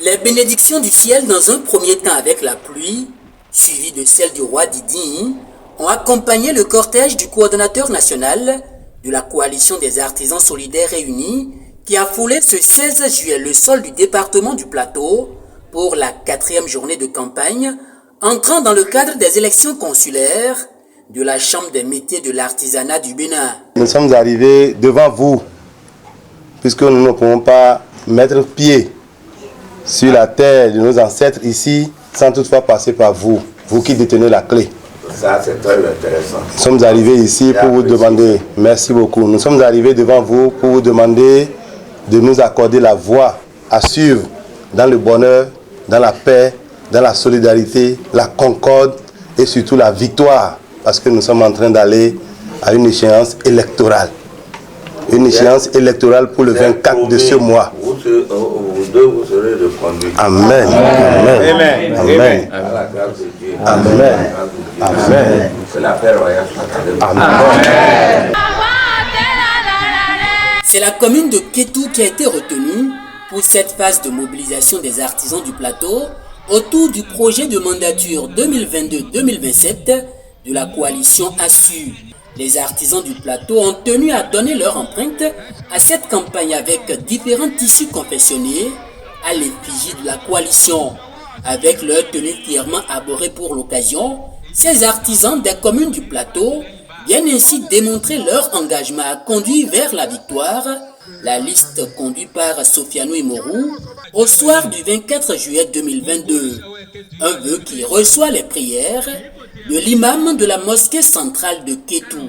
Les bénédictions du ciel dans un premier temps avec la pluie, suivies de celles du roi Didi, ont accompagné le cortège du coordonnateur national de la coalition des artisans solidaires réunis qui a foulé ce 16 juillet le sol du département du Plateau pour la 4e journée de campagne, entrant dans le cadre des élections consulaires de la Chambre des métiers de l'artisanat du Bénin. Nous sommes arrivés devant vous, puisque nous ne pouvons pas mettre pied sur la terre de nos ancêtres ici, sans toutefois passer par vous, vous qui détenez la clé. Ça, c'est très intéressant. Nous sommes arrivés ici pour vous demander, merci beaucoup, nous sommes arrivés devant vous pour vous demander de nous accorder la voie à suivre dans le bonheur, dans la paix, dans la solidarité, la concorde et surtout la victoire, parce que nous sommes en train d'aller à une échéance électorale. Une échéance électorale pour le 24 de ce mois. Vous deux, vous serez reconduits. Amen. Amen. Amen. Amen. À la grâce de Dieu. Amen. Amen. Que la paix royale soit avec vous. Amen. C'est la commune de Kétou qui a été retenue pour cette phase de mobilisation des artisans du plateau autour du projet de mandature 2022-2027 de la coalition ASSU. Les artisans du plateau ont tenu à donner leur empreinte à cette campagne avec différents tissus confectionnés à l'effigie de la coalition. Avec leur tenue fièrement arborée pour l'occasion, ces artisans des communes du plateau viennent ainsi démontrer leur engagement à conduire vers la victoire. La liste conduite par Sofiano Imorou au soir du 24 juillet 2022. Un vœu qui reçoit les prières de l'imam de la mosquée centrale de Kétou.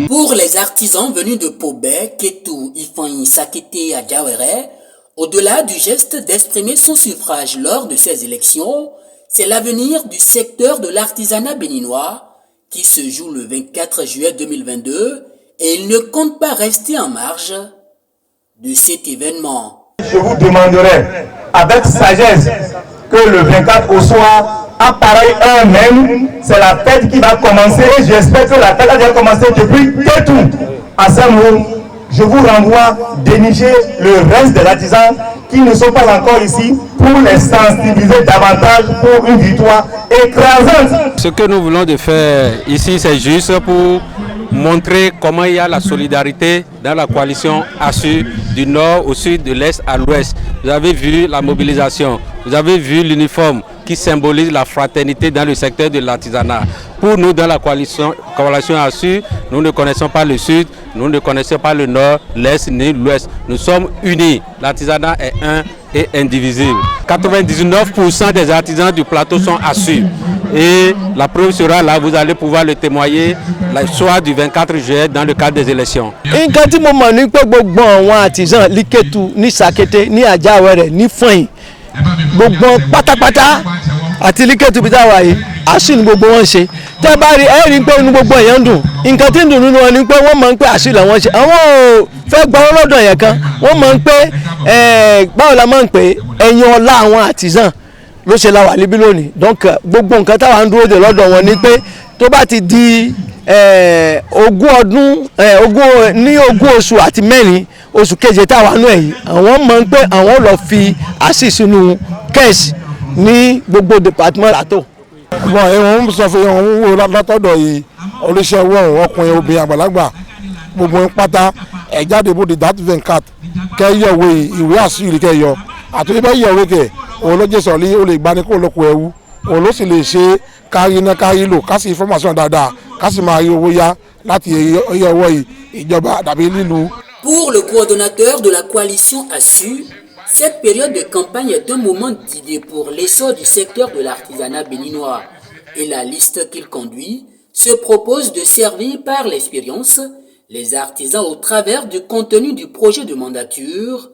Pour les artisans venus de Pobé, Kétou, Ifanyi, Sakete et Adjawere, au-delà du geste d'exprimer son suffrage lors de ces élections, c'est l'avenir du secteur de l'artisanat béninois qui se joue le 24 juillet 2022 et il ne compte pas rester en marge de cet événement. Je vous demanderai avec sagesse que le 24 au soir, à pareille heure même, c'est la fête qui va commencer et j'espère que la fête a déjà commencé depuis Kétou. À ce moment, je vous renvoie dénicher le reste des artisans qui ne sont pas encore ici pour les sensibiliser davantage pour une victoire écrasante. Ce que nous voulons de faire ici, c'est juste pour montrer comment il y a la solidarité dans la coalition ASSU du nord au sud, de l'est à l'ouest. Vous avez vu la mobilisation, vous avez vu l'uniforme qui symbolise la fraternité dans le secteur de l'artisanat. Pour nous, dans la coalition ASSU, nous ne connaissons pas le sud, nous ne connaissons pas le nord, l'est ni l'ouest. Nous sommes unis. L'artisanat est un et indivisible. 99% des artisans du plateau sont ASSU. Et la preuve sera là, vous allez pouvoir le témoigner le soir du 24 juillet dans le cadre des élections. Artisans, ni Kétou, ni Sakete, ni Adjawere, ni Ifanyi, gbogbo pátápátá àti Kétou bí tá wà yìí ASSU ni gbogbo wọn ṣe tẹ́ bá rí ẹ rí pé inú gbogbo èèyàn dùn nǹkan tí ń dùn nínú wọn ni pé wọ́n máa ń pé ASSU làwọn ṣe àwọn ò fẹ́ gba wọn lọ́dọ̀ yẹn kan wọ́n máa ń pé báwo la máa ń pè ẹ̀yìn ọlá àwọn artisan ló ṣe la wà níbí lónìí donc gbogbo nǹkan táwa ń dúró de lọ́dọ̀ wọn ni pé tó bá ti di ogún oṣù àti mẹ́rin oṣù keje táwa nú ẹ̀yìn àwọn mọ̀ pé àwọn lọ fi ASSU sínú kẹ́ẹ̀sì ní gbogbo department àtò. Bon, ẹ̀wọ̀n ń sọ fún yẹn òun wò látọ̀dọ̀ yìí oníṣẹ́ owó ọkùnrin obìnrin àgbàlagbà gbogbo ń pátá ẹ̀jáde bó di that 24 kẹ́yẹ̀wé ìwé ASSU yìí kẹ́yọ àti ibẹ̀ yẹ̀wé kẹ̀ òun ló jẹ́ sọ̀lí ó lè gbani kó lóko ẹ̀wú òun ló sì lè ṣe kárí iná kárí lò ká sì information dáadáa ká sì máa rí owó yá láti ọwọ́ ìjọba tàbí lílu. Pour le coordonnateur de la coalition ASSU, cette période de campagne est un moment d'idée pour l'essor du secteur de l'artisanat béninois. Et la liste qu'il conduit se propose de servir par l'expérience les artisans au travers du contenu du projet de mandature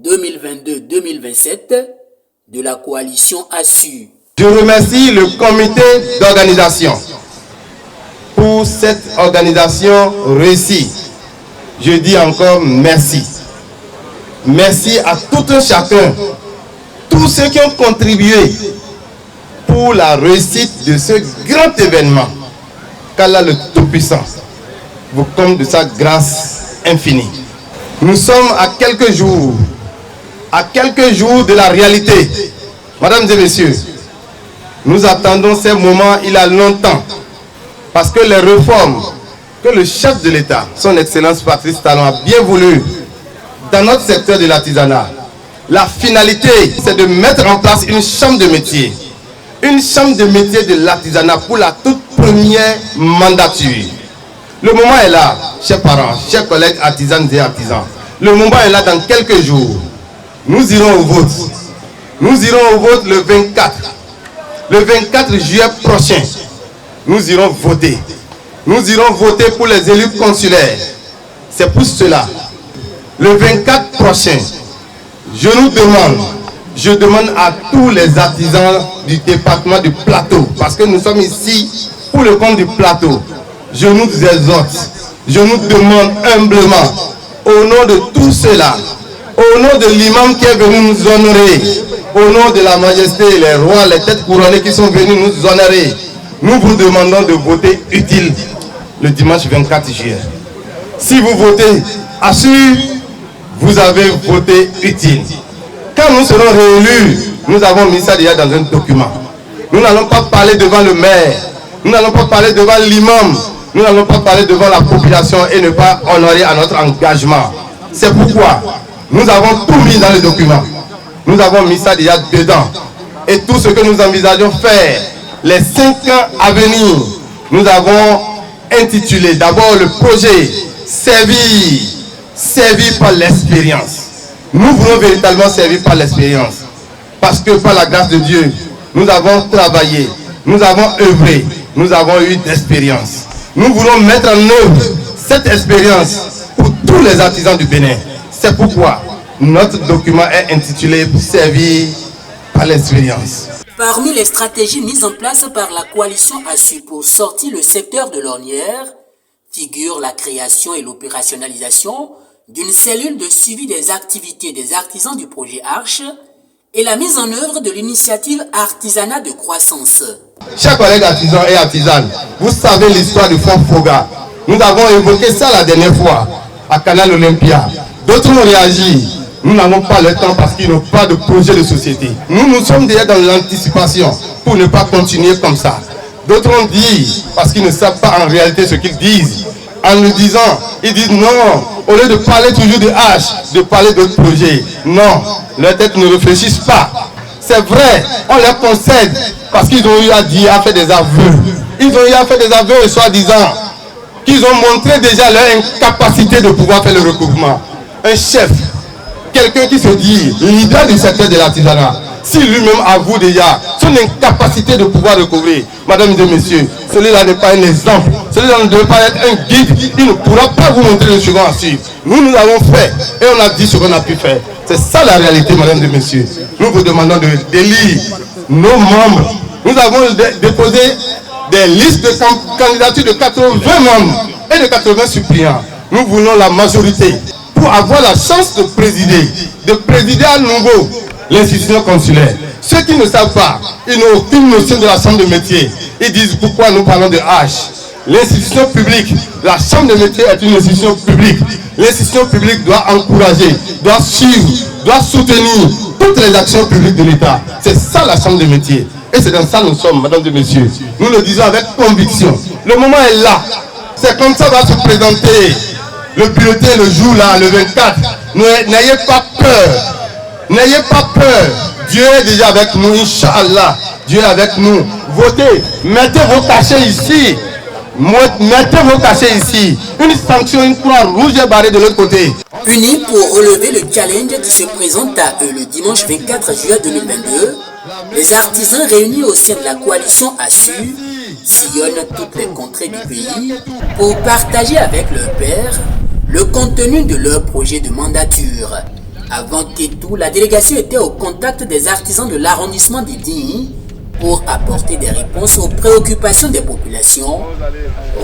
2022-2027 de la coalition ASSU. Je remercie le comité d'organisation pour cette organisation réussie. Je dis encore merci. Merci à tout un chacun tous ceux qui ont contribué pour la réussite de ce grand événement, qu'Allah le Tout-Puissant vous comble de sa grâce infinie. Nous sommes à quelques jours de la réalité. Mesdames et messieurs, nous attendons ces moments il y a longtemps, parce que les réformes que le chef de l'État, son Excellence Patrice Talon, a bien voulu dans notre secteur de l'artisanat, la finalité, c'est de mettre en place une chambre de métier. Une chambre de métier de l'artisanat pour la toute première mandature. Le moment est là, chers parents, chers collègues artisanes et artisans. Le moment est là dans quelques jours. Nous irons au vote. Nous irons au vote le 24. Le 24 juillet prochain, nous irons voter. Nous irons voter pour les élus consulaires. C'est pour cela. Le 24 prochain, je demande à tous les artisans du département du Plateau, parce que nous sommes ici pour le compte du Plateau. Je nous exhorte, je nous demande humblement, au nom de tous ceux-là, au nom de l'imam qui est venu nous honorer, au nom de la majesté, les rois, les têtes couronnées qui sont venus nous honorer, nous vous demandons de voter utile le dimanche 24 juillet. Si vous votez, assure, vous avez voté utile. Quand nous serons réélus, nous avons mis ça déjà dans un document. Nous n'allons pas parler devant le maire, nous n'allons pas parler devant l'imam, nous n'allons pas parler devant la population et ne pas honorer à notre engagement. C'est pourquoi nous avons tout mis dans le document. Nous avons mis ça déjà dedans. Et tout ce que nous envisageons faire, les 5 ans à venir, nous avons intitulé d'abord le projet Servir par l'expérience. Nous voulons véritablement servir par l'expérience. Parce que par la grâce de Dieu, nous avons travaillé, nous avons œuvré, nous avons eu d'expérience. Nous voulons mettre en œuvre cette expérience pour tous les artisans du Bénin. C'est pourquoi notre document est intitulé « Servir par l'expérience ». Parmi les stratégies mises en place par la coalition ASSU pour sortir le secteur de l'ornière, figure la création et l'opérationnalisation d'une cellule de suivi des activités des artisans du projet Arche et la mise en œuvre de l'initiative Artisanat de croissance. Chers collègues artisans et artisanes, vous savez l'histoire du Fonds Foga. Nous avons évoqué ça la dernière fois à Canal Olympia. D'autres ont réagi. Nous n'avons pas le temps parce qu'ils n'ont pas de projet de société. Nous sommes déjà dans l'anticipation pour ne pas continuer comme ça. D'autres ont dit, parce qu'ils ne savent pas en réalité ce qu'ils disent. En nous disant, ils disent non, au lieu de parler toujours de H, de parler d'autres projets. Non, leurs têtes ne réfléchissent pas. C'est vrai, on leur concède parce qu'ils ont eu à dire, à faire des aveux. Ils ont eu à faire des aveux, soi-disant, qu'ils ont montré déjà leur incapacité de pouvoir faire le recouvrement. Un chef, quelqu'un qui se dit leader du secteur de l'artisanat, si lui-même avoue déjà son incapacité de pouvoir recouvrir, mesdames et messieurs, celui-là n'est pas un exemple, celui-là ne doit pas être un guide, il ne pourra pas vous montrer le second à suivre. Nous avons fait et on a dit ce qu'on a pu faire. C'est ça la réalité, mesdames et messieurs. Nous vous demandons d'élire nos membres. Nous avons déposé des listes de candidatures de 80 membres et de 80 suppléants. Nous voulons la majorité pour avoir la chance de présider à nouveau l'institution consulaire. Ceux qui ne savent pas, ils n'ont aucune notion de la chambre de métier. Ils disent pourquoi nous parlons de H. L'institution publique, la chambre de métier est une institution publique. L'institution publique doit encourager, doit suivre, doit soutenir toutes les actions publiques de l'État. C'est ça la chambre de métier. Et c'est dans ça que nous sommes, mesdames et messieurs. Nous le disons avec conviction. Le moment est là. C'est comme ça va se présenter le bulletin le jour là, le 24. N'ayez pas peur. N'ayez pas peur. Dieu est déjà avec nous, Inch'Allah. Dieu est avec nous. Votez. Mettez vos cachets ici. Mettez vos cachets ici. Une sanction, une croix rouge est barrée de l'autre côté. Unis pour relever le challenge qui se présente à eux le dimanche 24 juillet 2022, les artisans réunis au sein de la coalition ASSU sillonnent toutes les contrées du pays pour partager avec leurs pairs le contenu de leur projet de mandature. Avant Kétou, la délégation était au contact des artisans de l'arrondissement d'Idi pour apporter des réponses aux préoccupations des populations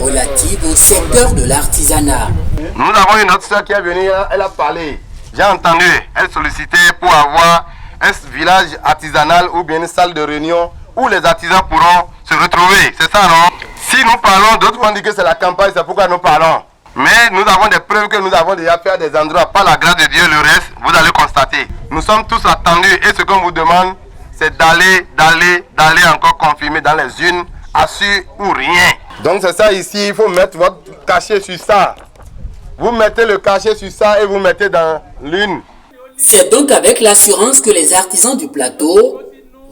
relatives au secteur de l'artisanat. Nous avons une autre soeur qui est venue, elle a parlé. J'ai entendu, elle sollicitait pour avoir un village artisanal ou bien une salle de réunion où les artisans pourront se retrouver. C'est ça, non? Si nous parlons, d'autres vont dire que c'est la campagne, c'est pourquoi nous parlons. Mais nous avons des preuves que nous avons déjà fait à des endroits. Par la grâce de Dieu, le reste, vous allez constater. Nous sommes tous attendus et ce qu'on vous demande, c'est d'aller encore confirmer dans les unes, assure ou rien. Donc c'est ça ici, il faut mettre votre cachet sur ça. Vous mettez le cachet sur ça et vous mettez dans l'une. C'est donc avec l'assurance que les artisans du plateau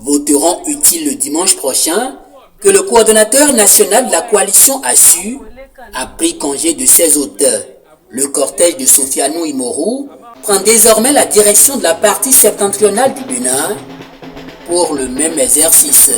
voteront utile le dimanche prochain que le coordonnateur national de la coalition ASSU a pris congé de ses auteurs. Le cortège de Sofianou Imorou prend désormais la direction de la partie septentrionale du Bénin pour le même exercice.